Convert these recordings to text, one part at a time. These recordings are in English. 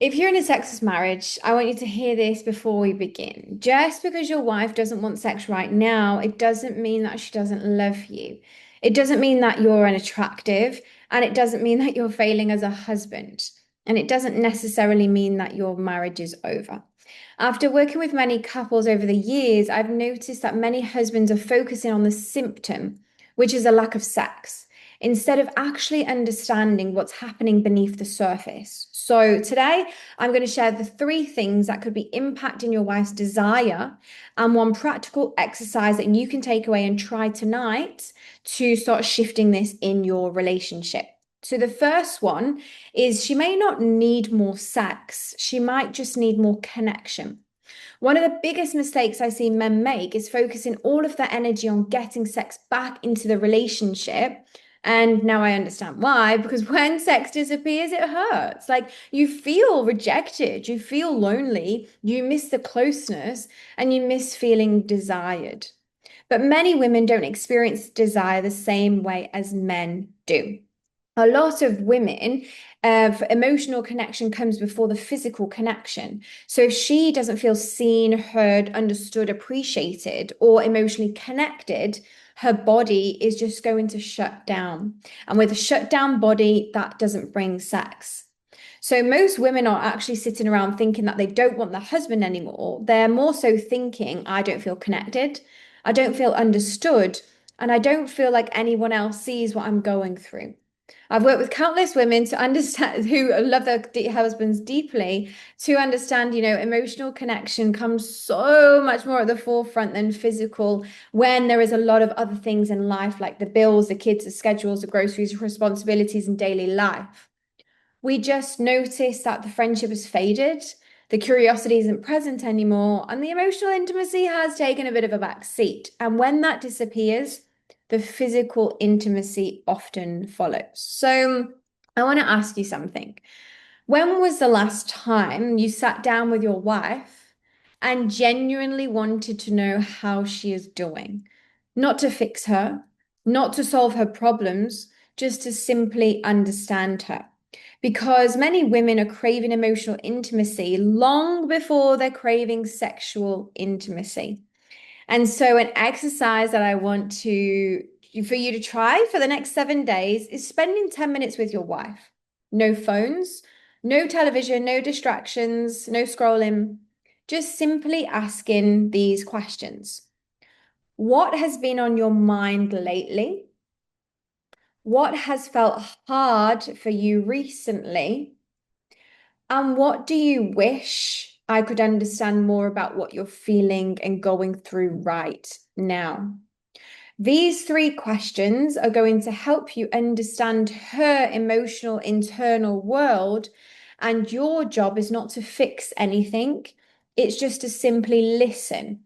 If you're in a sexless marriage, I want you to hear this before we begin. Just because your wife doesn't want sex right now, it doesn't mean that she doesn't love you. It doesn't mean that you're unattractive, and it doesn't mean that you're failing as a husband. And it doesn't necessarily mean that your marriage is over. After working with many couples over the years, I've noticed that many husbands are focusing on the symptom, which is a lack of sex, instead of actually understanding what's happening beneath the surface. So, today I'm going to share the three things that could be impacting your wife's desire and one practical exercise that you can take away and try tonight to start shifting this in your relationship. So, the first one is she may not need more sex, she might just need more connection. One of the biggest mistakes I see men make is focusing all of their energy on getting sex back into the relationship. And now I understand why, because when sex disappears, it hurts. Like you feel rejected, you feel lonely, you miss the closeness, and you miss feeling desired. But many women don't experience desire the same way as men do. A lot of women, emotional connection comes before the physical connection. So if she doesn't feel seen, heard, understood, appreciated, or emotionally connected, her body is just going to shut down. And with a shut down body, that doesn't bring sex. So most women are actually sitting around thinking that they don't want their husband anymore. They're more so thinking, I don't feel connected, I don't feel understood, and I don't feel like anyone else sees what I'm going through. I've worked with countless women to understand who love their husbands deeply to understand, emotional connection comes so much more at the forefront than physical when there is a lot of other things in life, like the bills, the kids, the schedules, the groceries, responsibilities, and daily life. We just notice that the friendship has faded, the curiosity isn't present anymore, and the emotional intimacy has taken a bit of a back seat. And when that disappears, the physical intimacy often follows. So I want to ask you something. When was the last time you sat down with your wife and genuinely wanted to know how she is doing? Not to fix her, not to solve her problems, just to simply understand her. Because many women are craving emotional intimacy long before they're craving sexual intimacy. And so, an exercise that I want for you to try for the next 7 days is spending 10 minutes with your wife. No phones, no television, no distractions, no scrolling. Just simply asking these questions. What has been on your mind lately? What has felt hard for you recently? And what do you wish I could understand more about what you're feeling and going through right now? These three questions are going to help you understand her emotional internal world. And your job is not to fix anything, it's just to simply listen.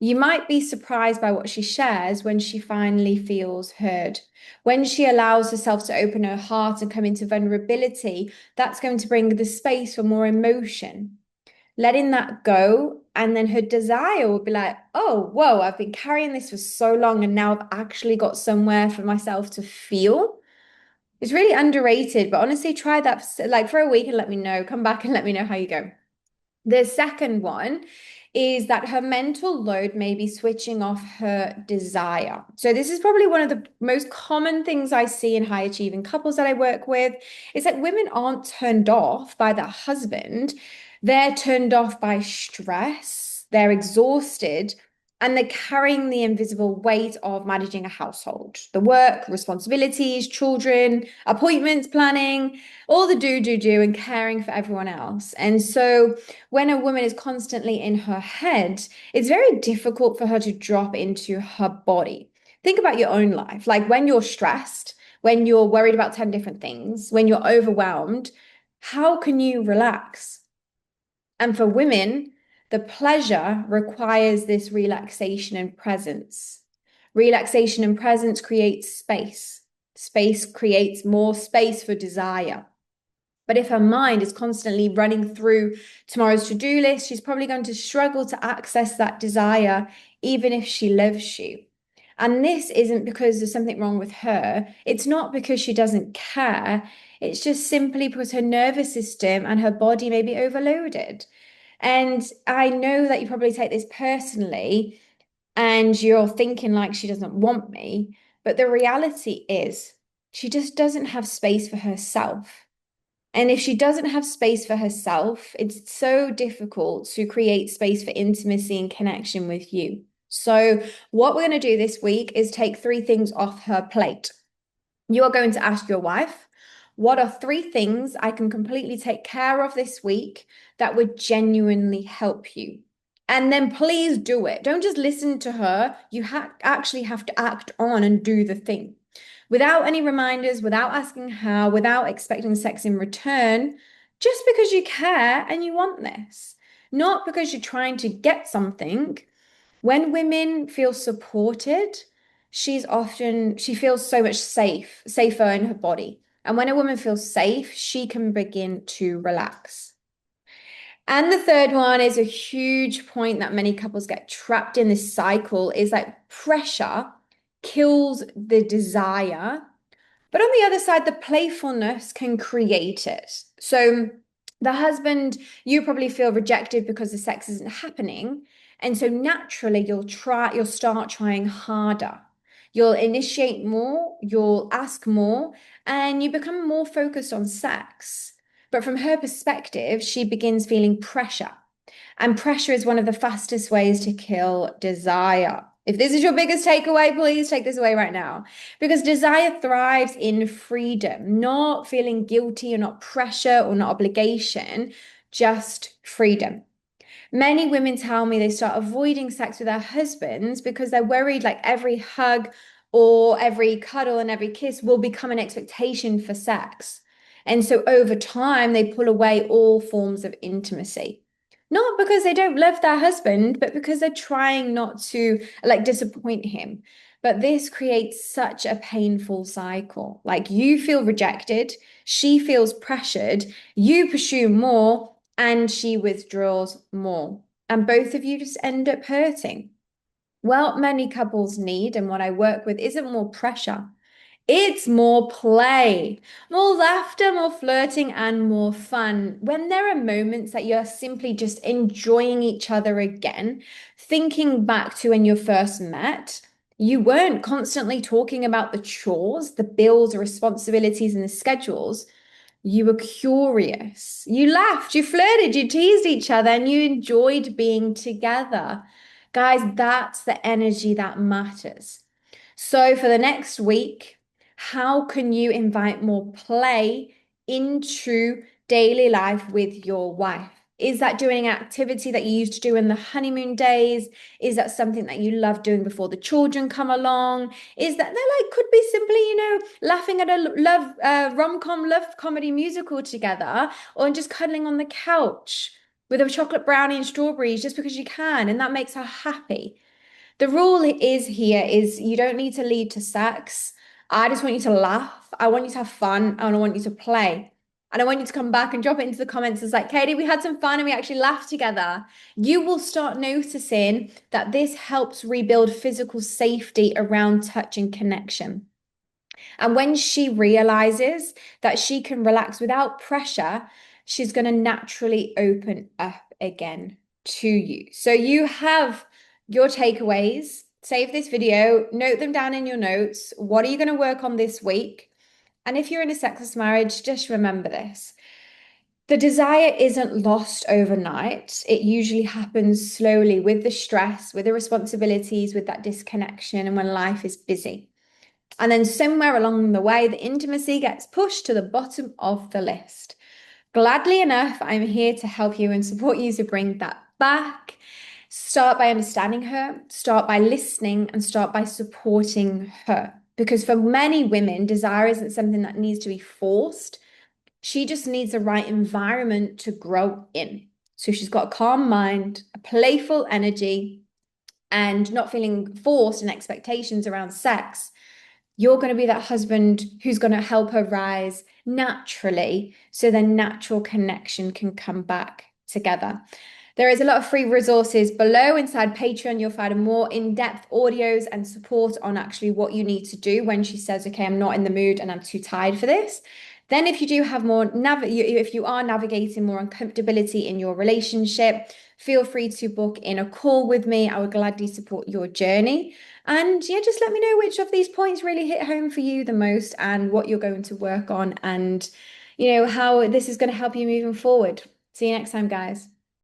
You might be surprised by what she shares when she finally feels heard. When she allows herself to open her heart and come into vulnerability, that's going to bring the space for more emotion. Letting that go, and then her desire will be like, oh, whoa, I've been carrying this for so long, and now I've actually got somewhere for myself to feel. It's really underrated, but honestly, try that like for a week and let me know. Come back and let me know how you go. The second one is that her mental load may be switching off her desire. So this is probably one of the most common things I see in high achieving couples that I work with is that women aren't turned off by their husband. They're turned off by stress. They're exhausted and they're carrying the invisible weight of managing a household, the work, responsibilities, children, appointments, planning, all the do, and caring for everyone else. And so when a woman is constantly in her head, it's very difficult for her to drop into her body. Think about your own life. Like when you're stressed, when you're worried about 10 different things, when you're overwhelmed, how can you relax? And for women, the pleasure requires this relaxation and presence. Relaxation and presence creates space. Space creates more space for desire. But if her mind is constantly running through tomorrow's to-do list, she's probably going to struggle to access that desire, even if she loves you. And this isn't because there's something wrong with her. It's not because she doesn't care. It's just simply because her nervous system and her body may be overloaded. And I know that you probably take this personally and you're thinking like she doesn't want me, but the reality is she just doesn't have space for herself. And if she doesn't have space for herself, it's so difficult to create space for intimacy and connection with you. So, what we're going to do this week is take three things off her plate. You are going to ask your wife, what are three things I can completely take care of this week that would genuinely help you? And then please do it. Don't just listen to her. You actually have to act on and do the thing without any reminders, without asking how, without expecting sex in return, just because you care and you want this, not because you're trying to get something. When women feel supported, she feels so much safer in her body. And when a woman feels safe, she can begin to relax. And the third one is a huge point that many couples get trapped in this cycle is like pressure kills the desire, but on the other side, the playfulness can create it. So the husband, you probably feel rejected because the sex isn't happening. And so naturally you'll start trying harder. You'll initiate more, you'll ask more, and you become more focused on sex. But from her perspective, she begins feeling pressure. And pressure is one of the fastest ways to kill desire. If this is your biggest takeaway, please take this away right now. Because desire thrives in freedom, not feeling guilty or not pressure or not obligation, just freedom. Many women tell me they start avoiding sex with their husbands because they're worried like every hug or every cuddle and every kiss will become an expectation for sex. And so over time, they pull away all forms of intimacy. Not because they don't love their husband, but because they're trying not to like disappoint him. But this creates such a painful cycle. Like you feel rejected, she feels pressured, you pursue more, and she withdraws more. And both of you just end up hurting. Well, many couples need, and what I work with isn't more pressure. It's more play, more laughter, more flirting, and more fun. When there are moments that you're simply just enjoying each other again, thinking back to when you first met, you weren't constantly talking about the chores, the bills, the responsibilities, and the schedules. You were curious. You laughed, you flirted, you teased each other, and you enjoyed being together. Guys, that's the energy that matters. So, for the next week, how can you invite more play into daily life with your wife? Is that doing an activity that you used to do in the honeymoon days? Is that something that you love doing before the children come along? Is that they like could be simply, laughing at a love rom-com love comedy musical together, or just cuddling on the couch with a chocolate brownie and strawberries just because you can, and that makes her happy. The rule is here is you don't need to lead to sex. I just want you to laugh. I want you to have fun and I want you to play. And I want you to come back and drop it into the comments as like, Katie, we had some fun and we actually laughed together. You will start noticing that this helps rebuild physical safety around touch and connection. And when she realizes that she can relax without pressure, she's going to naturally open up again to you. So you have your takeaways. Save this video, note them down in your notes. What are you going to work on this week? And if you're in a sexless marriage, just remember this. The desire isn't lost overnight. It usually happens slowly with the stress, with the responsibilities, with that disconnection, and when life is busy. And then somewhere along the way, the intimacy gets pushed to the bottom of the list. Gladly enough, I'm here to help you and support you to bring that back. Start by understanding her, start by listening, and start by supporting her. Because for many women, desire isn't something that needs to be forced. She just needs the right environment to grow in. So she's got a calm mind, a playful energy, and not feeling forced and expectations around sex. You're going to be that husband who's going to help her rise naturally so the natural connection can come back together. There is a lot of free resources below inside Patreon. You'll find more in-depth audios and support on actually what you need to do when she says, okay, I'm not in the mood and I'm too tired for this. Then if you do have more if you are navigating more uncomfortability in your relationship, feel free to book in a call with me. I would gladly support your journey. And yeah, just let me know which of these points really hit home for you the most and what you're going to work on and how this is going to help you moving forward. See you next time, guys.